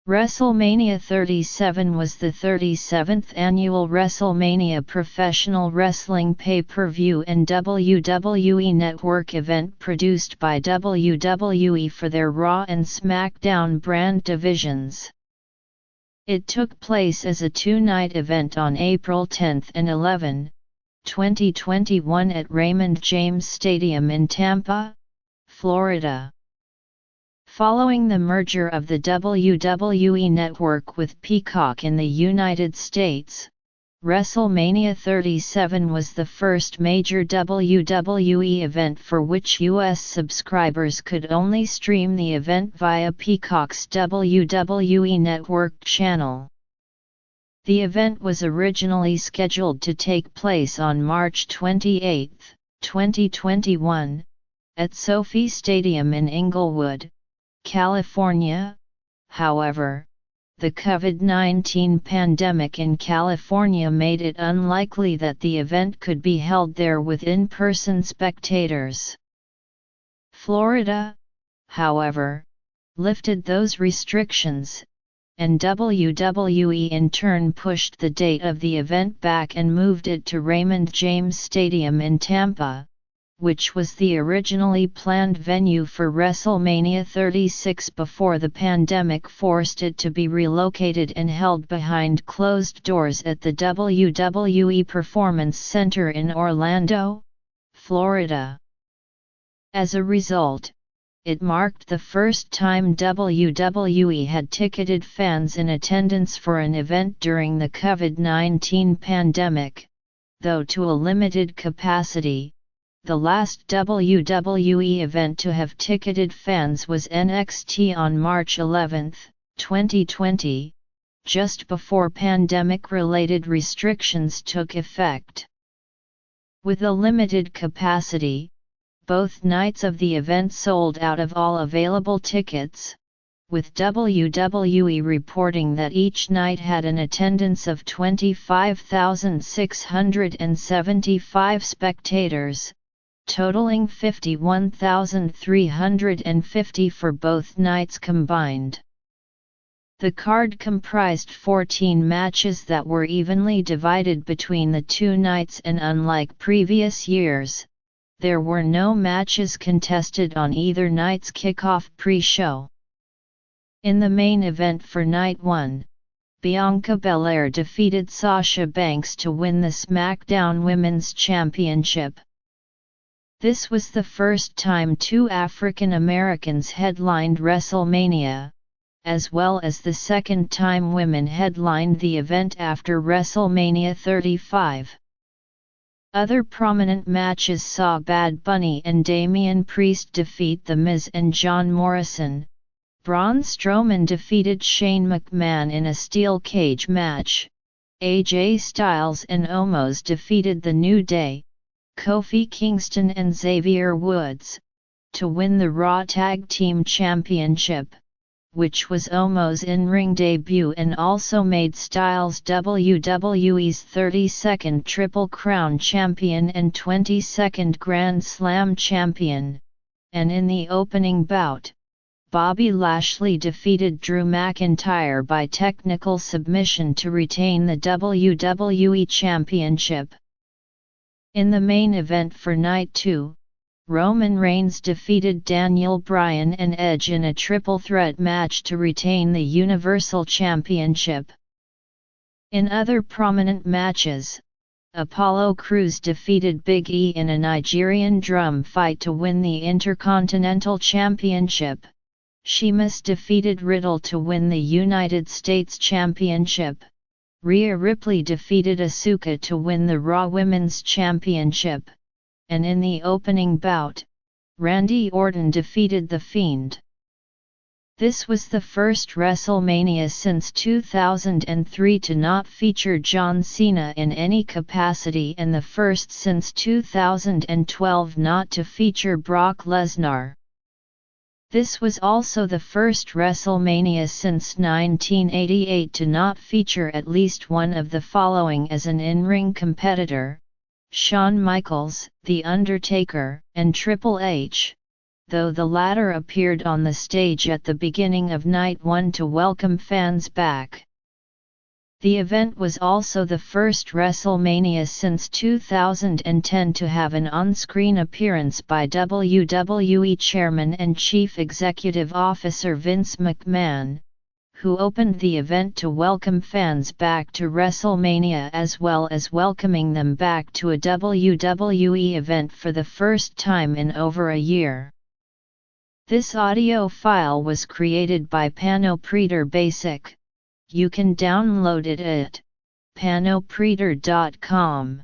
WrestleMania 37 was the 37th annual WrestleMania professional wrestling pay-per-view and WWE Network event produced by WWE for their Raw and SmackDown brand divisions. It took place as a two-night event on April 10 and 11, 2021 at Raymond James Stadium in Tampa, Florida. Following the merger of the WWE Network with Peacock in the United States, WrestleMania 37 was the first major WWE event for which U.S. subscribers could only stream the event via Peacock's WWE Network channel. The event was originally scheduled to take place on March 28, 2021, at SoFi Stadium in Inglewood, California. However, the COVID-19 pandemic in California made it unlikely that the event could be held there with in-person spectators. Florida, however, lifted those restrictions, and WWE in turn pushed the date of the event back and moved it to Raymond James Stadium in Tampa, which was the originally planned venue for WrestleMania 36 before the pandemic forced it to be relocated and held behind closed doors at the WWE Performance Center in Orlando, Florida. As a result, it marked the first time WWE had ticketed fans in attendance for an event during the COVID-19 pandemic, though to a limited capacity. The last WWE event to have ticketed fans was NXT on March 11, 2020, just before pandemic-related restrictions took effect. With a limited capacity, both nights of the event sold out of all available tickets, with WWE reporting that each night had an attendance of 25,675 spectators, totaling 51,350 for both nights combined. The card comprised 14 matches that were evenly divided between the two nights, and unlike previous years, there were no matches contested on either night's kickoff pre-show. In the main event for Night 1, Bianca Belair defeated Sasha Banks to win the SmackDown Women's Championship. This was the first time two African Americans headlined WrestleMania, as well as the second time women headlined the event after WrestleMania 35. Other prominent matches saw Bad Bunny and Damian Priest defeat The Miz and John Morrison. Braun Strowman defeated Shane McMahon in a steel cage match. AJ Styles and Omos defeated The New Day, Kofi Kingston and Xavier Woods, to win the Raw Tag Team Championship, which was Omos' in-ring debut and also made Styles WWE's 32nd Triple Crown Champion and 22nd Grand Slam Champion. And in the opening bout, Bobby Lashley defeated Drew McIntyre by technical submission to retain the WWE Championship. In the main event for Night 2, Roman Reigns defeated Daniel Bryan and Edge in a triple threat match to retain the Universal Championship. In other prominent matches, Apollo Crews defeated Big E in a Nigerian drum fight to win the Intercontinental Championship. Sheamus defeated Riddle to win the United States Championship. Rhea Ripley defeated Asuka to win the Raw Women's Championship. And in the opening bout, Randy Orton defeated The Fiend. This was the first WrestleMania since 2003 to not feature John Cena in any capacity, and the first since 2012 not to feature Brock Lesnar. This was also the first WrestleMania since 1988 to not feature at least one of the following as an in-ring competitor: Shawn Michaels, The Undertaker, and Triple H. though the latter appeared on the stage at the beginning of Night 1 to welcome fans back. The event was also the first WrestleMania since 2010 to have an on-screen appearance by WWE Chairman and Chief Executive Officer Vince McMahon, who opened the event to welcome fans back to WrestleMania as well as welcoming them back to a WWE event for the first time in over a year. This audio file was created by Panopreater Basic. You can download it at panopreater.com.